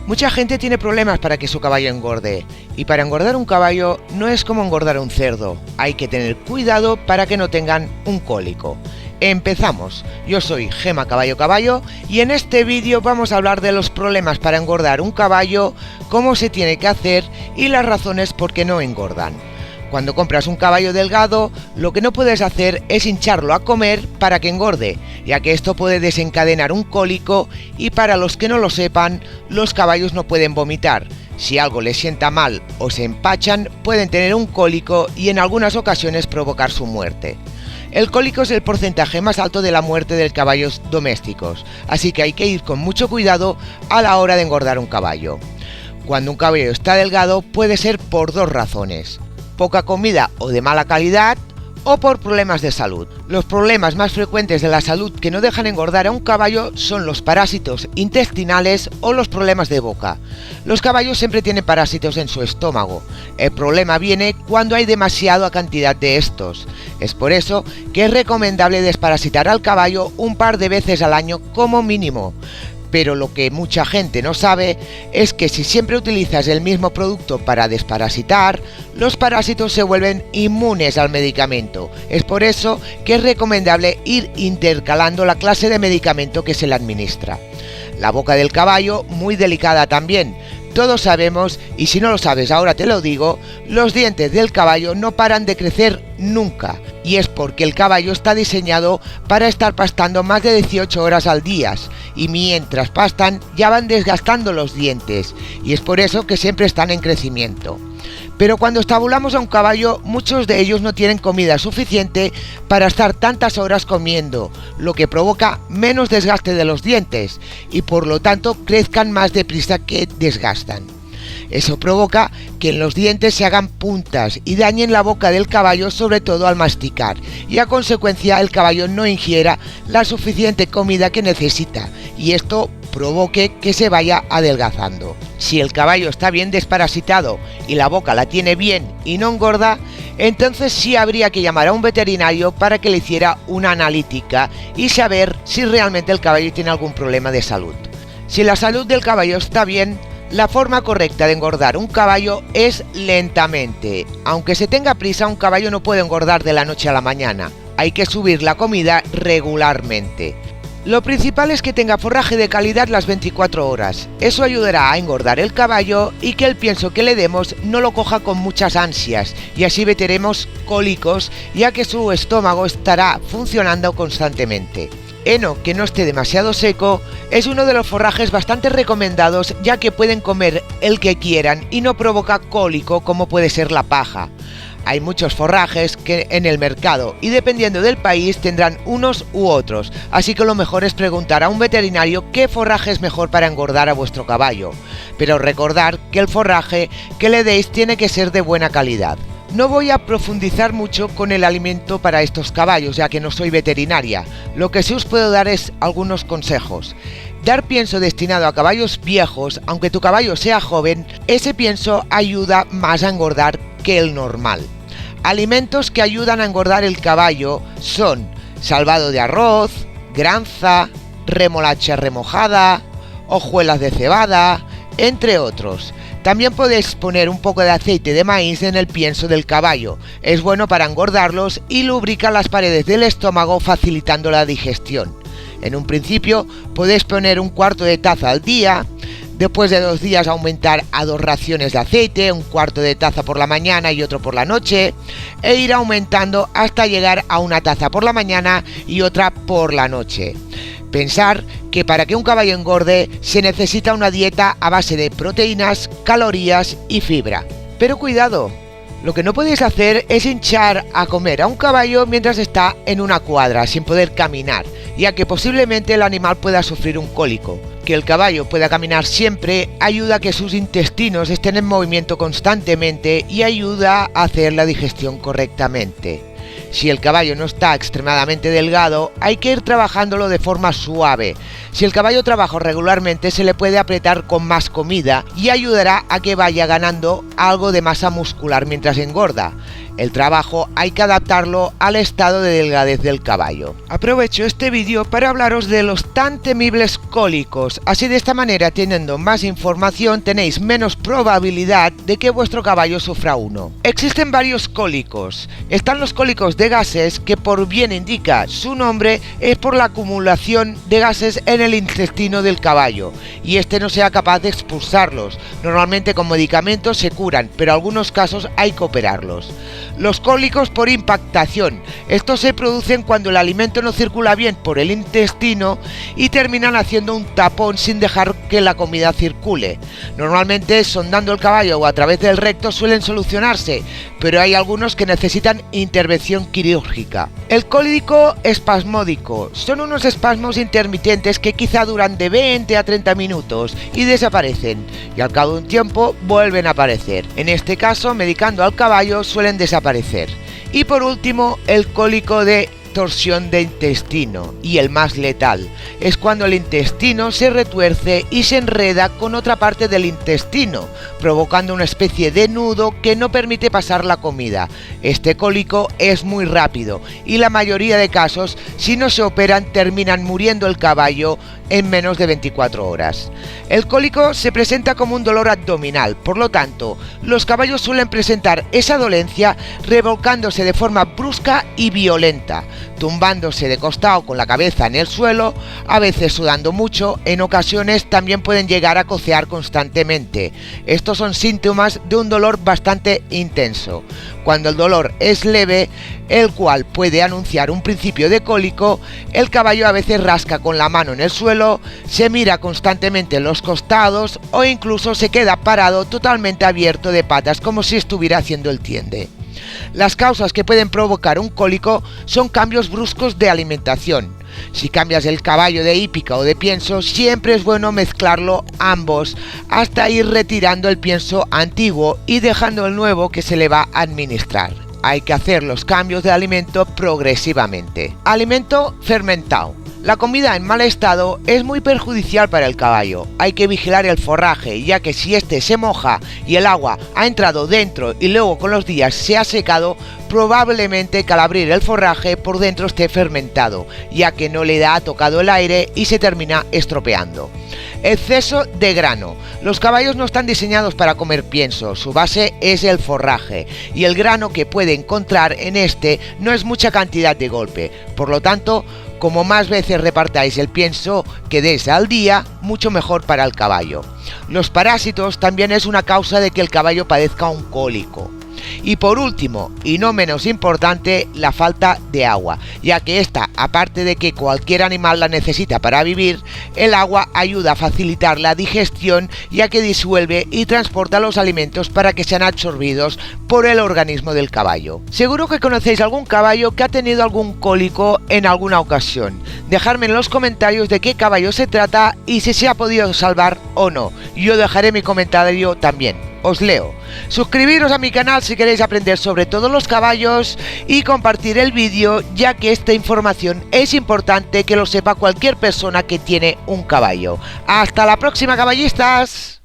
Mucha gente tiene problemas para que su caballo engorde, y para engordar un caballo no es como engordar un cerdo, hay que tener cuidado para que no tengan un cólico. Empezamos, yo soy Gema Caballo y en este vídeo vamos a hablar de los problemas para engordar un caballo, cómo se tiene que hacer y las razones por qué no engordan. Cuando compras un caballo delgado, lo que no puedes hacer es hincharlo a comer para que engorde, ya que esto puede desencadenar un cólico y para los que no lo sepan, los caballos no pueden vomitar. Si algo les sienta mal o se empachan, pueden tener un cólico y en algunas ocasiones provocar su muerte. El cólico es el porcentaje más alto de la muerte de caballos domésticos, así que hay que ir con mucho cuidado a la hora de engordar un caballo. Cuando un caballo está delgado puede ser por dos razones: poca comida o de mala calidad, o por problemas de salud. Los problemas más frecuentes de la salud que no dejan engordar a un caballo son los parásitos intestinales o los problemas de boca. Los caballos siempre tienen parásitos en su estómago. El problema viene cuando hay demasiada cantidad de estos. Es por eso que es recomendable desparasitar al caballo un par de veces al año como mínimo. Pero lo que mucha gente no sabe es que si siempre utilizas el mismo producto para desparasitar, los parásitos se vuelven inmunes al medicamento. Es por eso que es recomendable ir intercalando la clase de medicamento que se le administra. La boca del caballo, muy delicada también. Todos sabemos, y si no lo sabes ahora te lo digo, los dientes del caballo no paran de crecer nunca, y es porque el caballo está diseñado para estar pastando más de 18 horas al día, y mientras pastan ya van desgastando los dientes, y es por eso que siempre están en crecimiento. Pero cuando estabulamos a un caballo, muchos de ellos no tienen comida suficiente para estar tantas horas comiendo, lo que provoca menos desgaste de los dientes y por lo tanto crezcan más deprisa que desgastan. Eso provoca que en los dientes se hagan puntas y dañen la boca del caballo, sobre todo al masticar, y a consecuencia el caballo no ingiera la suficiente comida que necesita, y esto provoque que se vaya adelgazando. Si el caballo está bien desparasitado y la boca la tiene bien y no engorda, entonces sí habría que llamar a un veterinario para que le hiciera una analítica y saber si realmente el caballo tiene algún problema de salud. Si la salud del caballo está bien, la forma correcta de engordar un caballo es lentamente. Aunque se tenga prisa, un caballo no puede engordar de la noche a la mañana. Hay que subir la comida regularmente. Lo principal es que tenga forraje de calidad las 24 horas. Eso ayudará a engordar el caballo y que el pienso que le demos no lo coja con muchas ansias, y así evitaremos cólicos, ya que su estómago estará funcionando constantemente. Heno que no esté demasiado seco es uno de los forrajes bastante recomendados, ya que pueden comer el que quieran y no provoca cólico como puede ser la paja. Hay muchos forrajes que en el mercado y dependiendo del país tendrán unos u otros, así que lo mejor es preguntar a un veterinario qué forraje es mejor para engordar a vuestro caballo. Pero recordar que el forraje que le deis tiene que ser de buena calidad. No voy a profundizar mucho con el alimento para estos caballos, ya que no soy veterinaria. Lo que sí os puedo dar es algunos consejos. Dar pienso destinado a caballos viejos, aunque tu caballo sea joven, ese pienso ayuda más a engordar que el normal. Alimentos que ayudan a engordar el caballo son salvado de arroz, granza, remolacha remojada, hojuelas de cebada, entre otros. También podéis poner un poco de aceite de maíz en el pienso del caballo. Es bueno para engordarlos y lubrica las paredes del estómago, facilitando la digestión. En un principio podéis poner un cuarto de taza al día. Después de 2 días aumentar a 2 raciones de aceite, un cuarto de taza por la mañana y otro por la noche, e ir aumentando hasta llegar a 1 taza por la mañana y otra por la noche. Pensar que para que un caballo engorde se necesita una dieta a base de proteínas, calorías y fibra. Pero cuidado, lo que no podéis hacer es hinchar a comer a un caballo mientras está en una cuadra sin poder caminar, ya que posiblemente el animal pueda sufrir un cólico. Que el caballo pueda caminar siempre ayuda a que sus intestinos estén en movimiento constantemente y ayuda a hacer la digestión correctamente. Si el caballo no está extremadamente delgado, hay que ir trabajándolo de forma suave. Si el caballo trabaja regularmente, se le puede apretar con más comida y ayudará a que vaya ganando algo de masa muscular mientras engorda. El trabajo hay que adaptarlo al estado de delgadez del caballo. Aprovecho este vídeo para hablaros de los tan temibles cólicos, así de esta manera, teniendo más información, tenéis menos probabilidad de que vuestro caballo sufra uno. Existen varios cólicos. Están los cólicos de gases, que por bien indica su nombre, es por la acumulación de gases en el intestino del caballo, y este no sea capaz de expulsarlos. Normalmente con medicamentos se curan, pero en algunos casos hay que operarlos. Los cólicos por impactación. Estos se producen cuando el alimento no circula bien por el intestino y terminan haciendo un tapón sin dejar que la comida circule. Normalmente sondando el caballo o a través del recto suelen solucionarse, pero hay algunos que necesitan intervención quirúrgica. El cólico espasmódico. Son unos espasmos intermitentes que quizá duran de 20 a 30 minutos y desaparecen, y al cabo de un tiempo vuelven a aparecer. En este caso, medicando al caballo suelen desaparecer. Y por último, el cólico de torsión de intestino, y el más letal es cuando el intestino se retuerce y se enreda con otra parte del intestino, provocando una especie de nudo que no permite pasar la comida. Este cólico es muy rápido y la mayoría de casos, si no se operan, terminan muriendo el caballo en menos de 24 horas. El cólico se presenta como un dolor abdominal, por lo tanto, los caballos suelen presentar esa dolencia revolcándose de forma brusca y violenta, tumbándose de costado con la cabeza en el suelo, a veces sudando mucho. En ocasiones también pueden llegar a cocear constantemente. Estos son síntomas de un dolor bastante intenso. Cuando el dolor es leve, el cual puede anunciar un principio de cólico, el caballo a veces rasca con la mano en el suelo, se mira constantemente en los costados o incluso se queda parado totalmente abierto de patas como si estuviera haciendo el tiende. Las causas que pueden provocar un cólico son cambios bruscos de alimentación. Si cambias el caballo de hípica o de pienso, siempre es bueno mezclarlo ambos hasta ir retirando el pienso antiguo y dejando el nuevo que se le va a administrar. Hay que hacer los cambios de alimento progresivamente. Alimento fermentado. La comida en mal estado es muy perjudicial para el caballo. Hay que vigilar el forraje, ya que si este se moja y el agua ha entrado dentro y luego con los días se ha secado, probablemente que al abrir el forraje por dentro esté fermentado, ya que no le ha tocado el aire y se termina estropeando. Exceso de grano. Los caballos no están diseñados para comer pienso, su base es el forraje, y el grano que puede encontrar en este no es mucha cantidad de golpe. Por lo tanto, como más veces repartáis el pienso que des al día, mucho mejor para el caballo. Los parásitos también es una causa de que el caballo padezca un cólico. Y por último, y no menos importante, la falta de agua, ya que esta, aparte de que cualquier animal la necesita para vivir, el agua ayuda a facilitar la digestión, ya que disuelve y transporta los alimentos para que sean absorbidos por el organismo del caballo. Seguro que conocéis algún caballo que ha tenido algún cólico en alguna ocasión. Dejadme en los comentarios de qué caballo se trata y si se ha podido salvar o no. Yo dejaré mi comentario también. Os leo. Suscribiros a mi canal si queréis aprender sobre todos los caballos y compartir el vídeo, ya que esta información es importante que lo sepa cualquier persona que tiene un caballo. ¡Hasta la próxima, caballistas!